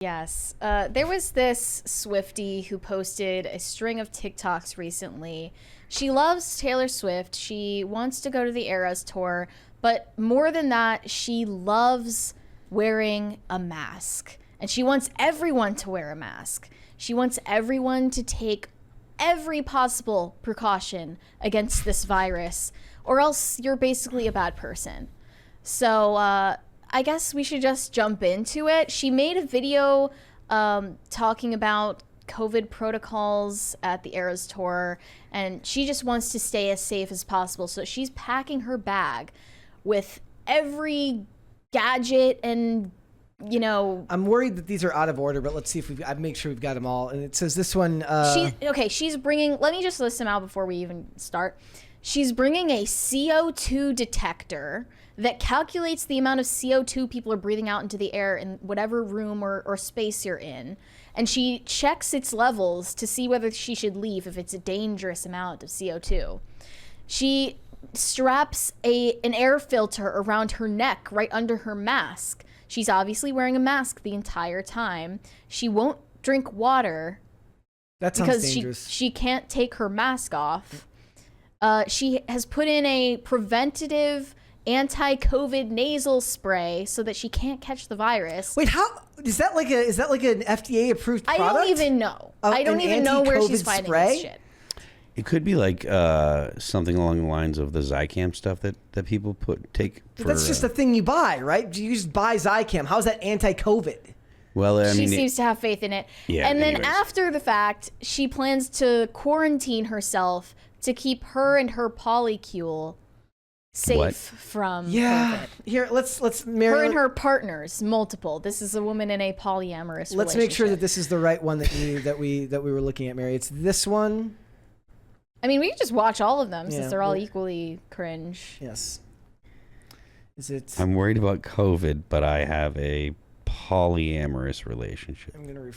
Yes. There was this Swifty who posted a string of TikToks recently. She loves Taylor Swift. She wants to go to the Eras tour, but more than that, she loves wearing a mask. And she wants everyone to wear a mask. She wants everyone to take every possible precaution against this virus, or else you're basically a bad person. So, I guess we should just jump into it. She made a video talking about COVID protocols at the Eras tour, and she just wants to stay as safe as possible. So she's packing her bag with every gadget and, you know... I'm worried that these are out of order, but let's see if I'd make sure we've got them all. And it says this one... she's bringing... Let me just list them out before we even start. She's bringing a CO2 detector that calculates the amount of CO2 people are breathing out into the air in whatever room or space you're in. And she checks its levels to see whether she should leave if it's a dangerous amount of CO2. She straps an air filter around her neck right under her mask. She's obviously wearing a mask the entire time. She won't drink water because she can't take her mask off. She has put in a preventative anti-COVID nasal spray so that she can't catch the virus. Wait, how is that like an FDA approved product? I don't even know. I don't even know where she's finding this shit. It could be like something along the lines of the Zicam stuff that people take. But that's just a thing you buy, right? You just buy Zicam. How's that anti-COVID? Well, she seems to have faith in it. Yeah. And then after the fact, she plans to quarantine herself to keep her and her polycule safe from COVID. Here, let's her and her partners, multiple. This is a woman in a polyamorous Let's make sure that this is the right one that we were looking at, Mary. It's this one. I mean, we can just watch all of them since they're all equally cringe. Yes. Is it? I'm worried about COVID, but I have a polyamorous relationship. I'm gonna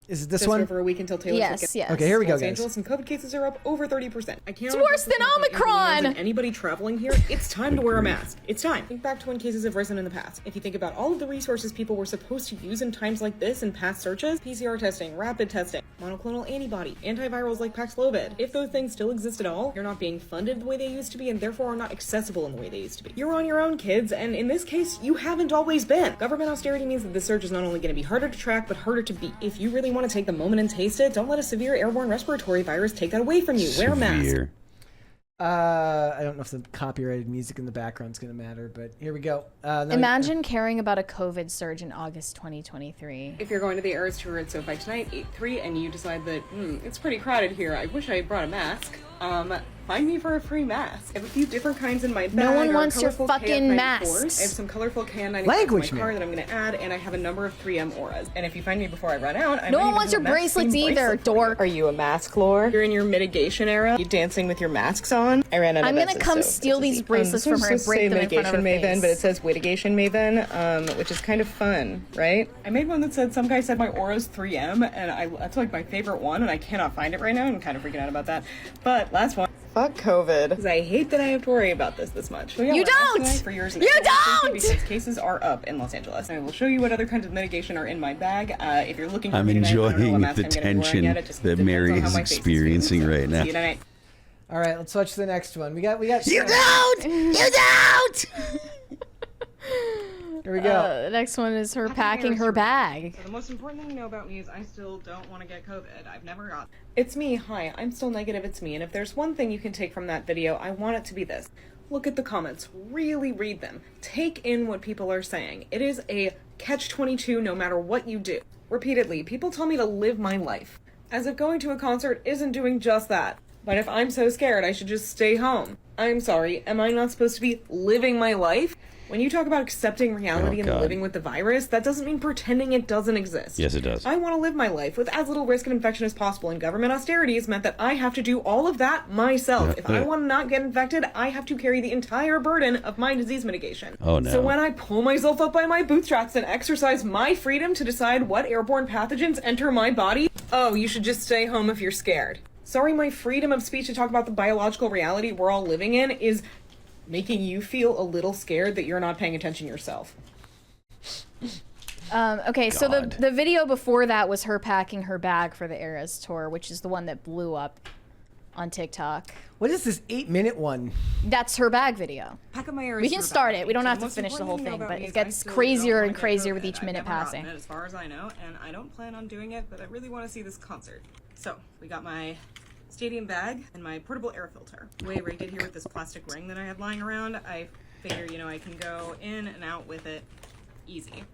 Is it this one? For a week until Taylor Swift. Yes. Okay, here we go, Los guys. Angeles and COVID cases are up over 30%. It's worse than Omicron! Anybody traveling here, it's time to wear a mask. It's time. Think back to when cases have risen in the past. If you think about all of the resources people were supposed to use in times like this in past searches, PCR testing, rapid testing, monoclonal antibody, antivirals like Paxlovid. If those things still exist at all, you're not being funded the way they used to be and therefore are not accessible in the way they used to be. You're on your own, kids, and in this case, you haven't always been. Government austerity means that this surge is not only going to be harder to track, but harder to beat. If you really want to take the moment and taste it, don't let a severe airborne respiratory virus take that away from you. Wear a mask. I don't know if the copyrighted music in the background is going to matter, but here we go. Imagine caring about a COVID surge in August 2023. If you're going to the Eras tour at SoFi tonight, 8-3, and you decide that, it's pretty crowded here, I wish I brought a mask, find me for a free mask. I have a few different kinds in my bag. No one wants your fucking masks. I have some colorful KN95s in my car that I'm going to add, and I have a number of 3M auras. And if you find me before I run out, no one wants your bracelets either, dork. Are you a mask lord? You're in your mitigation era. You dancing with your masks on. I ran out of I'm gonna come steal these bracelets from her and break them in front of her maven, face. But it says Witigation Maven, which is kind of fun, right? I made one that said, some guy said my aura's 3M, and that's like my favorite one, and I cannot find it right now. I'm kind of freaking out about that. But last one. Fuck COVID. Because I hate that I have to worry about this much. So yeah, you don't! For years and you don't! Because cases are up in Los Angeles. I will show you what other kinds of mitigation are in my bag. If you're looking for I'm enjoying the tension that Mary is experiencing right now. See you tonight. All right, let's watch the next one. We got. You don't! You don't! Here we go. The next one is her packing her bag. So the most important thing to know about me is I still don't want to get COVID. I've never got. It's me. Hi. I'm still negative. It's me. And if there's one thing you can take from that video, I want it to be this. Look at the comments. Really read them. Take in what people are saying. It is a catch-22 no matter what you do. Repeatedly, people tell me to live my life. As if going to a concert isn't doing just that. But if I'm so scared, I should just stay home. I'm sorry. Am I not supposed to be living my life? When you talk about accepting reality and living with the virus, that doesn't mean pretending it doesn't exist. Yes, it does. I want to live my life with as little risk of infection as possible, and government austerity has meant that I have to do all of that myself. If I want to not get infected, I have to carry the entire burden of my disease mitigation. Oh, no. So when I pull myself up by my bootstraps and exercise my freedom to decide what airborne pathogens enter my body, oh, you should just stay home if you're scared. Sorry, my freedom of speech to talk about the biological reality we're all living in is making you feel a little scared that you're not paying attention yourself. Okay, so God. the video before that was her packing her bag for the Eras tour, which is the one that blew up on TikTok. What is this 8-minute one? That's her bag video. Pack up my Eras We can tour start bag. it. We don't So have to most finish the whole important thing, about but me it is I gets still crazier don't and wanna get crazier COVID. with each I've minute never gotten passing. it, as far as I know, and I don't plan on doing it, but I really want to see this concert. So we got my stadium bag and my portable air filter. The way I rigged it here with this plastic ring that I had lying around, I figure, you know, I can go in and out with it easy.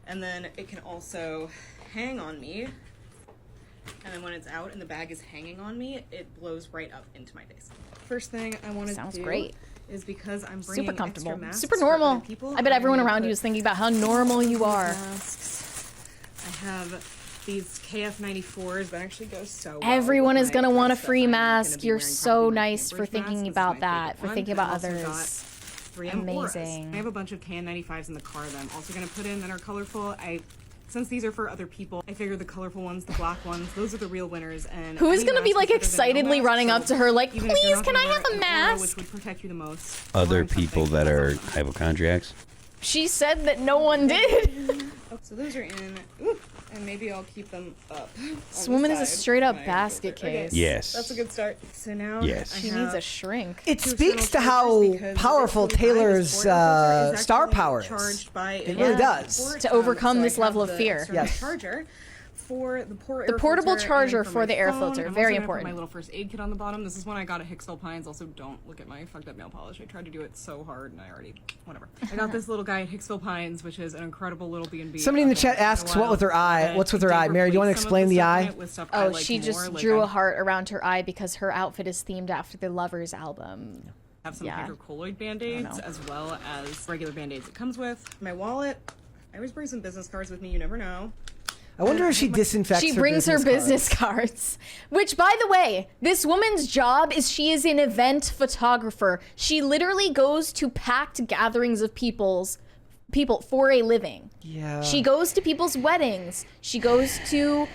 And then it can also hang on me. And then when it's out and the bag is hanging on me, it blows right up into my face. First thing I want to Sounds do great. is because I'm bringing Super comfortable. extra masks Super for other normal. people, I bet I'm everyone gonna around put you is thinking about how normal you are. masks. I have these KF94s that actually go so well Everyone with is my going to want a dress that free I'm mask. gonna be You're wearing, so probably my nice for Cambridge thinking mask. This is about my that, favorite for one. thinking And about I've also got others. 3M Auras. Amazing. I have a bunch of KN95s in the car that I'm also going to put in that are colorful. Since these are for other people, I figured the colorful ones, the black ones, those are the real winners. And Who is any going to be mask like is better than no excitedly mask, running up so to her like, even if you're please, not can gonna I have wear a an Aura, mask? which would protect you the most. Other wearing people something that that's are also- hypochondriacs. She said that no one did. So those are in. Ooh, and maybe I'll keep them up. This on the woman is a side straight up when I basket filter. Okay, case. Yes. That's a good start. So now Yes. I She have needs a shrink. It two speaks to external how chargers because powerful this little guy, Taylor's this portable filter, is star actually power is. charged by It a really Yeah. does. port, To overcome so I this have level of the fear. external Yes. charger for the The portable charger for the air phone. filter, I'm very also gonna important. Put my little first aid kit on the bottom. This is one I got at Hicksville Pines. Also, don't look at my fucked up nail polish. I tried to do it so hard, and I already whatever. I got this little guy at Hicksville Pines, which is an incredible little B&B. Somebody in the I've chat been there asks a what with her while, eye. and What's with he her did eye? Mary, do you want to replace some of explain the stuff in eye? it with stuff I Oh, like she more, just like drew I a heart around her eye because her outfit is themed after the Lovers album. have some Yeah. hydrocolloid band-aids know. as well as regular band-aids it comes with. My wallet. I always bring some business cards with me. You never know. I wonder if she disinfects She brings her business cards. Which, by the way, this woman's job is she is an event photographer. She literally goes to packed gatherings of people for a living. Yeah. She goes to people's weddings. She goes to.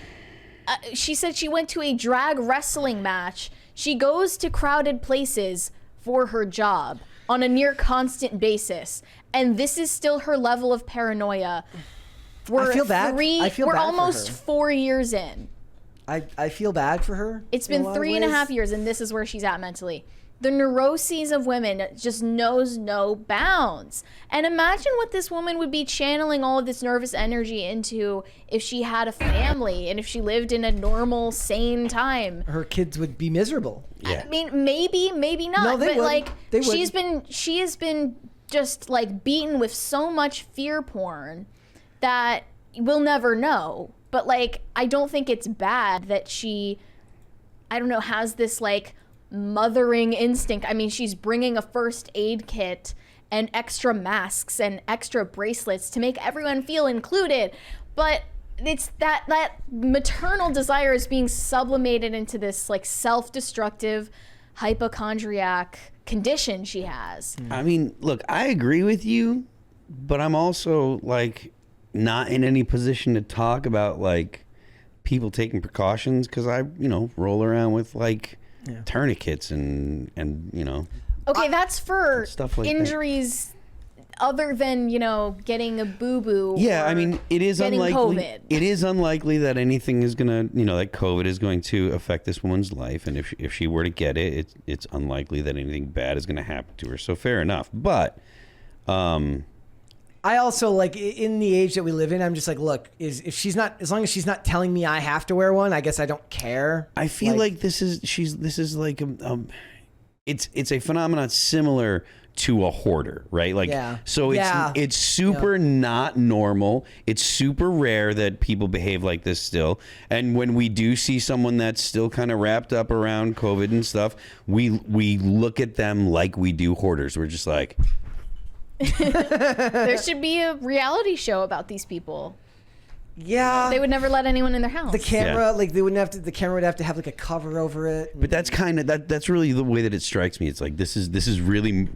She said she went to a drag wrestling match. She goes to crowded places for her job on a near constant basis. And this is still her level of paranoia. We're feel bad. I feel we're bad for almost her. 4 years in. I feel bad for her. It's in a been lot of 3.5 ways. years, and this is where she's at mentally. The neuroses of women just knows no bounds. And imagine what this woman would be channeling all of this nervous energy into if she had a family and if she lived in a normal, sane time. Her kids would be miserable. Yeah. I mean, maybe not. No, they but would. like, They would. she has been just like beaten with so much fear porn that we'll never know. But like, I don't think it's bad that she, I don't know, has this like mothering instinct. I mean, she's bringing a first aid kit and extra masks and extra bracelets to make everyone feel included. But it's that maternal desire is being sublimated into this like self-destructive hypochondriac condition she has. I mean, look, I agree with you, but I'm also like not in any position to talk about like people taking precautions because I, roll around with like tourniquets and Okay, that's for stuff like that. injuries other than, getting a boo-boo. Yeah, or I mean, it is getting unlikely. COVID. It is unlikely that anything is gonna, that COVID is going to affect this woman's life, and if she were to get it, it's unlikely that anything bad is going to happen to her. So fair enough, but. I also like in the age that we live in. I'm just like, look, if she's not, as long as she's not telling me I have to wear one, I guess I don't care. I feel like this is like it's a phenomenon similar to a hoarder, right? Like, Yeah. so Yeah. it's super not normal. It's super rare that people behave like this still. And when we do see someone that's still kind of wrapped up around COVID and stuff, we look at them like we do hoarders. We're just like, There should be a reality show about these people. Yeah, They would never let anyone in their house. the camera, like they wouldn't have to. The camera would have to have like a cover over it. but that's kind of that's really the way that it strikes me. It's like this is really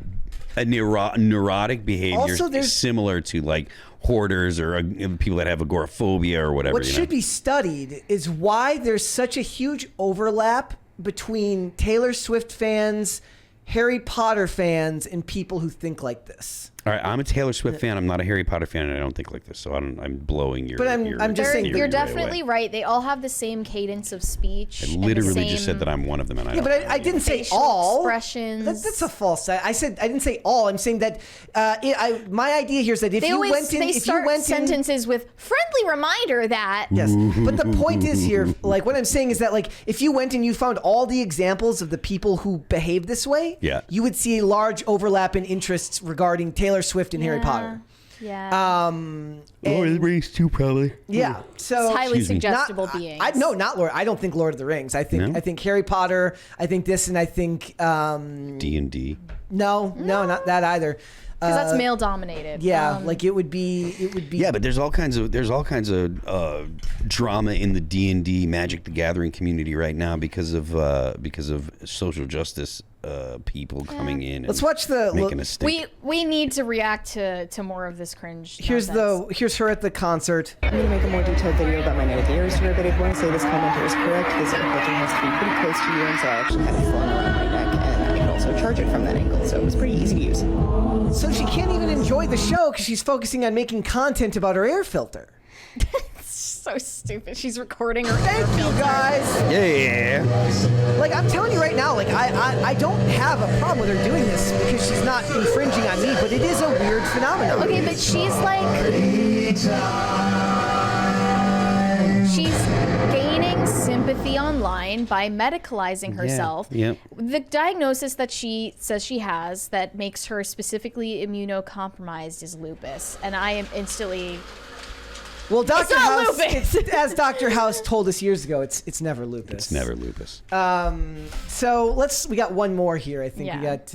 a neurotic behavior, Also, there's- similar to like hoarders or people that have agoraphobia or whatever. What should be studied is why there's such a huge overlap between Taylor Swift fans, Harry Potter fans, and people who think like this. All right, I'm a Taylor Swift fan. I'm not a Harry Potter fan, and I don't think like this. So I'm blowing your. But I'm just saying You're definitely right. They all have the same cadence of speech. I and the literally just same said that I'm one of them, and I. Yeah, but I didn't say facial all. expressions. That's a false. I didn't say all. I'm saying that my idea here is that if you went in, sentences with friendly reminder that. Yes, but the point is here, like what I'm saying is that like if you went and you found all the examples of the people who behave this way, you would see a large overlap in interests regarding Taylor Swift and Harry Potter. Yeah. Lord of the Rings too, probably. Yeah. So it's highly suggestible beings. Not Lord. I don't think Lord of the Rings. I think Harry Potter. I think this, and I think D&D. No, not that either. Because that's male dominated. Yeah, like it would be. Yeah, but there's all kinds of drama in the D&D Magic the Gathering community right now because of social justice people coming in. Let's watch making a stink. We need to react to more of this cringe. Here's her at the concert. I'm going to make a more detailed video about my negative ears here, but I want to say this commenter is correct. This filter has to be pretty close to you, and so I actually had it flowing around my neck, and I could also charge it from that angle, so it was pretty easy to use. So she can't even enjoy the show because she's focusing on making content about her air filter. So stupid. She's recording her. Thank you guys. Yeah. Like I'm telling you right now, like I don't have a problem with her doing this because she's not infringing on me, but it is a weird phenomenon. Okay, but she's gaining sympathy online by medicalizing herself. Yeah. The diagnosis that she says she has that makes her specifically immunocompromised is lupus, and I am instantly. Well, Dr. House, lupus. as Dr. House told us years ago, it's never lupus. It's never lupus. So we got one more here. I think we got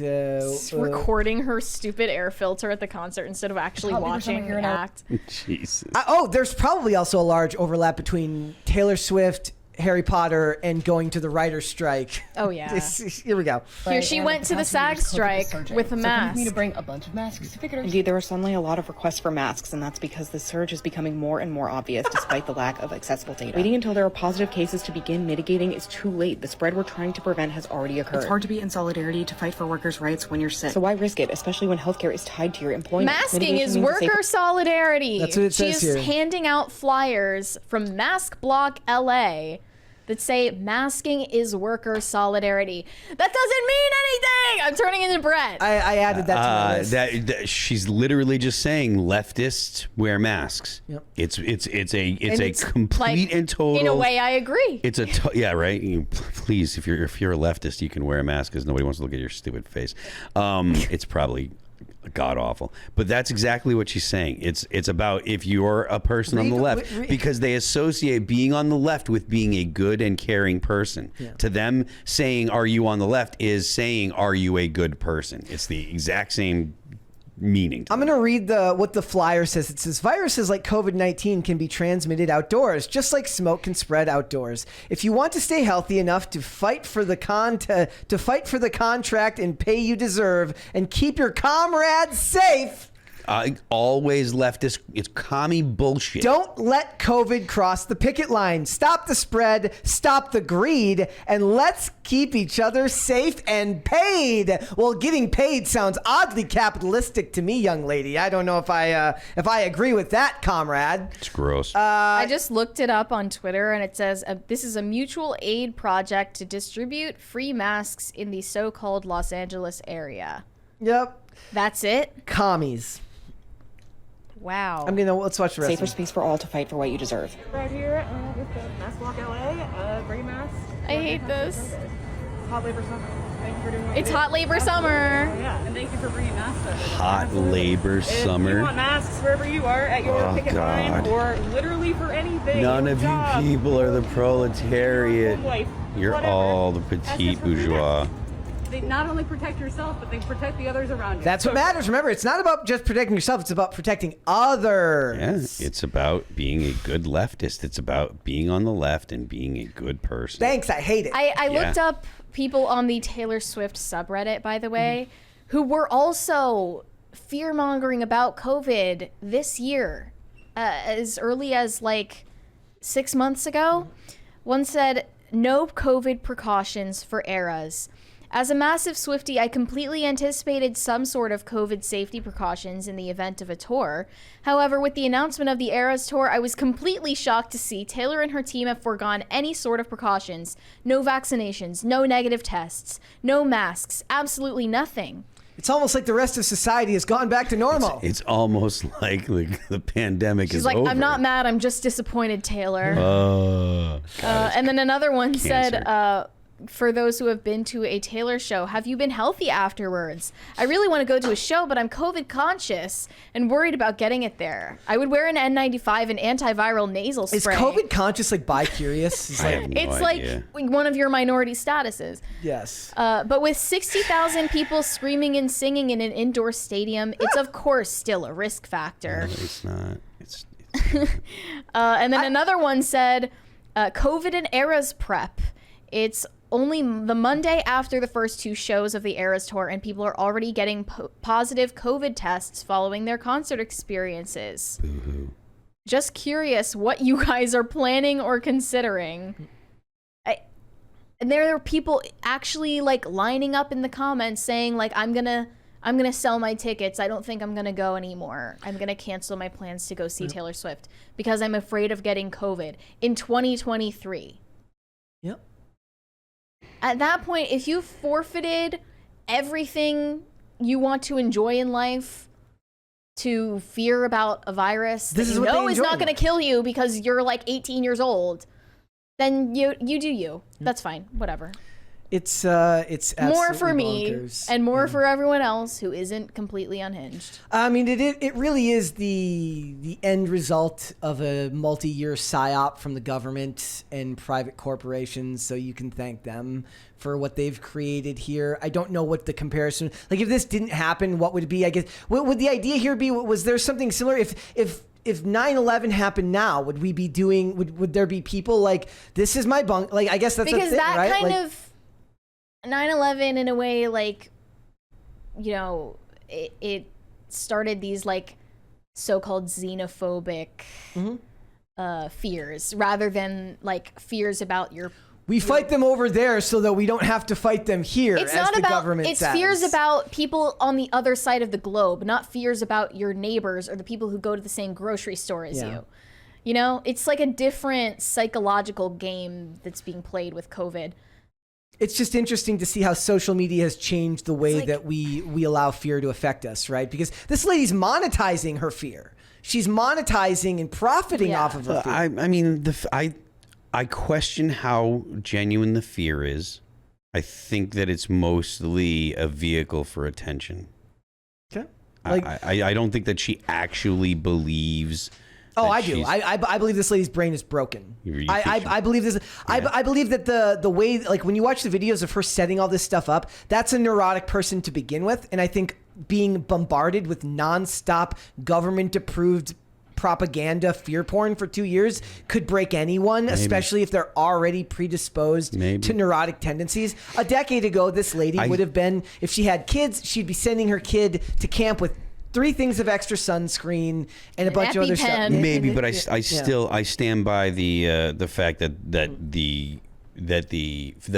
recording her stupid air filter at the concert instead of actually watching her act. Jesus. There's probably also a large overlap between Taylor Swift, Harry Potter, and going to the writer's strike. Oh yeah. Here we go. Here she went to the SAG strike with a mask. Me to bring a bunch of masks to figure. Indeed, there are suddenly a lot of requests for masks, and that's because the surge is becoming more and more obvious despite the lack of accessible data. Waiting until there are positive cases to begin mitigating is too late. The spread we're trying to prevent has already occurred. It's hard to be in solidarity to fight for workers' rights when you're sick. So why risk it, especially when healthcare is tied to your employment? Masking is worker solidarity. That's what it says here. She is handing out flyers from Mask Block LA that say masking is worker solidarity. That doesn't mean anything. I'm turning into Brett. I added that to my list. That she's literally just saying leftists wear masks. Yep. It's a complete and total. In a way, I agree. It's yeah, right. Please, if you're a leftist, you can wear a mask because nobody wants to look at your stupid face. It's probably god awful, but that's exactly what she's saying. It's about if you're a person on the left, because they associate being on the left with being a good and caring person. To them, saying "Are you on the left?" is saying "Are you a good person?" It's the exact same meaning. I'm going to read what the flyer says. It says viruses like COVID-19 can be transmitted outdoors, just like smoke can spread outdoors. If you want to stay healthy enough to fight for the contract and pay you deserve and keep your comrades safe. Always leftist. It's commie bullshit. Don't let COVID cross the picket line. Stop the spread, stop the greed, and let's keep each other safe and paid. Well, getting paid sounds oddly capitalistic to me, young lady. I don't know if I agree with that, comrade. It's gross. I just looked it up on Twitter, and it says this is a mutual aid project to distribute free masks in the so-called Los Angeles area. Yep. That's it? Commies. Wow. Let's watch the rest. Safer space for all to fight for what you deserve. Right here with the Mask Block LA, gray mask. I hate this. It's hot labor summer. Thank you for doing what It's you do. hot labor summer. Yeah, and thank you for bringing masks over. Hot labor If summer. you want masks wherever you are at your picket line or literally for anything. None your of job, you people are the proletariat. home life, You're whatever. all the That's petite just what we do. bourgeois. They not only protect yourself, but they protect the others around you. That's what matters. Remember, it's not about just protecting yourself. It's about protecting others. Yeah, it's about being a good leftist. It's about being on the left and being a good person. Thanks. I hate it. I looked up people on the Taylor Swift subreddit, by the way, who were also fear-mongering about COVID this year, as early as like 6 months ago. One said, no COVID precautions for eras. As a massive Swiftie, I completely anticipated some sort of COVID safety precautions in the event of a tour. However, with the announcement of the Eras tour, I was completely shocked to see Taylor and her team have foregone any sort of precautions. No vaccinations, no negative tests, no masks, absolutely nothing. It's almost like the rest of society has gone back to normal. It's almost like the pandemic She's is like, over. I'm not mad, I'm just disappointed, Taylor. And then another one said, for those who have been to a Taylor show, have you been healthy afterwards? I really want to go to a show, but I'm COVID conscious and worried about getting it there. I would wear an N95 and antiviral nasal spray. Is COVID conscious like bi-curious? It's I have no idea. Like one of your minority statuses. yes. But with 60,000 people screaming and singing in an indoor stadium, it's of course still a risk factor. No, it's not. It's And then another one said, COVID and Eras prep. It's only the Monday after the first 2 shows of the Eras tour, and people are already getting positive COVID tests following their concert experiences. boo-hoo. Just curious what you guys are planning or considering. And there are people actually like lining up in the comments saying like, I'm gonna sell my tickets. I don't think I'm gonna go anymore. I'm gonna cancel my plans to go see Taylor Swift because I'm afraid of getting COVID in 2023. Yep. At that point, if you forfeited everything you want to enjoy in life to fear about a virus This that is you what they know is enjoy not going to now. kill you because you're like 18 years old, then you do you. That's fine. Whatever. It's More absolutely for me bonkers. and more for everyone else who isn't completely unhinged. I mean, it really is the end result of a multi-year psyop from the government and private corporations. So you can thank them for what they've created here. I don't know what the comparison, like if this didn't happen, what would it be? I guess what would the idea here be? Was there something similar? If 9/11 happened now, would we be doing? Would there be people like, this is my bunk? Like I guess that's Because a thing, that right? kind Like, of 9/11 in a way, like, you know, it started these like so-called xenophobic fears rather than like fears about your. we fight them over there so that we don't have to fight them here. It's as not the about. government It's says. fears about people on the other side of the globe, not fears about your neighbors or the people who go to the same grocery store as Yeah. you. You know, it's like a different psychological game that's being played with COVID. It's just interesting to see how social media has changed the way like- that we allow fear to affect us, right? Because this lady's monetizing her fear. She's monetizing and profiting Yeah. off of her fear. I mean, I question how genuine the fear is. I think that it's mostly a vehicle for attention. Okay. I don't think that she actually believes. Oh, that I do. she's- I believe this lady's brain is broken. You think I believe this. I believe that the way, like when you watch the videos of her setting all this stuff up, that's a neurotic person to begin with, and I think being bombarded with nonstop government-approved propaganda, fear porn for 2 years could break anyone, especially if they're already predisposed to neurotic tendencies. A decade ago, this lady would have been, if she had kids, she'd be sending her kid to camp with 3 things of extra sunscreen and a bunch of other stuff. EpiPen. Maybe, but I still stand by the fact that the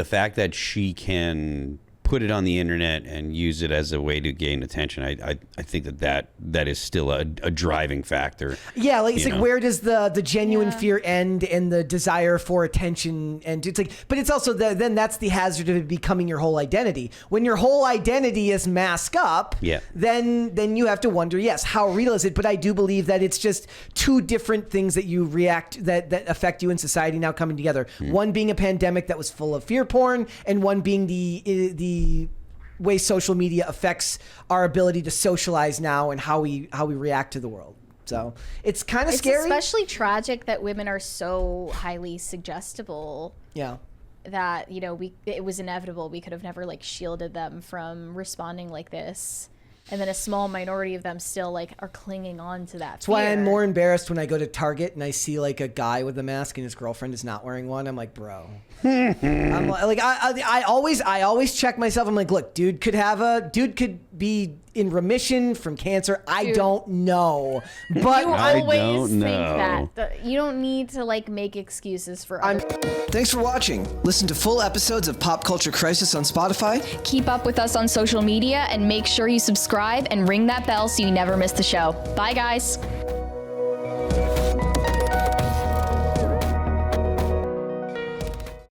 fact that she can put it on the internet and use it as a way to gain attention. I think that is still a driving factor. Yeah, like it's you like know? where does the genuine Yeah. fear end and the desire for attention, and it's like, but it's also then that's the hazard of it becoming your whole identity. When your whole identity is mask up, Yeah. then you have to wonder, yes, how real is it? But I do believe that it's just 2 different things that you react that affect you in society now coming together. One being a pandemic that was full of fear porn, and one being the way social media affects our ability to socialize now and how we react to the world. So it's kind of It's scary. especially tragic that women are so highly suggestible Yeah. that, you know, it was inevitable. We could have never like shielded them from responding like this. And then a small minority of them still like are clinging on to that. That's why I'm more embarrassed when I go to Target and I see like a guy with a mask and his girlfriend is not wearing one. I'm like, bro. I always check myself. I'm like, look, dude could be in remission from cancer. I don't know. But You I always don't think know. that. You don't need to like make excuses for others. Thanks for watching. Listen to full episodes of Pop Culture Crisis on Spotify. Keep up with us on social media and make sure you subscribe and ring that bell so you never miss the show. Bye, guys.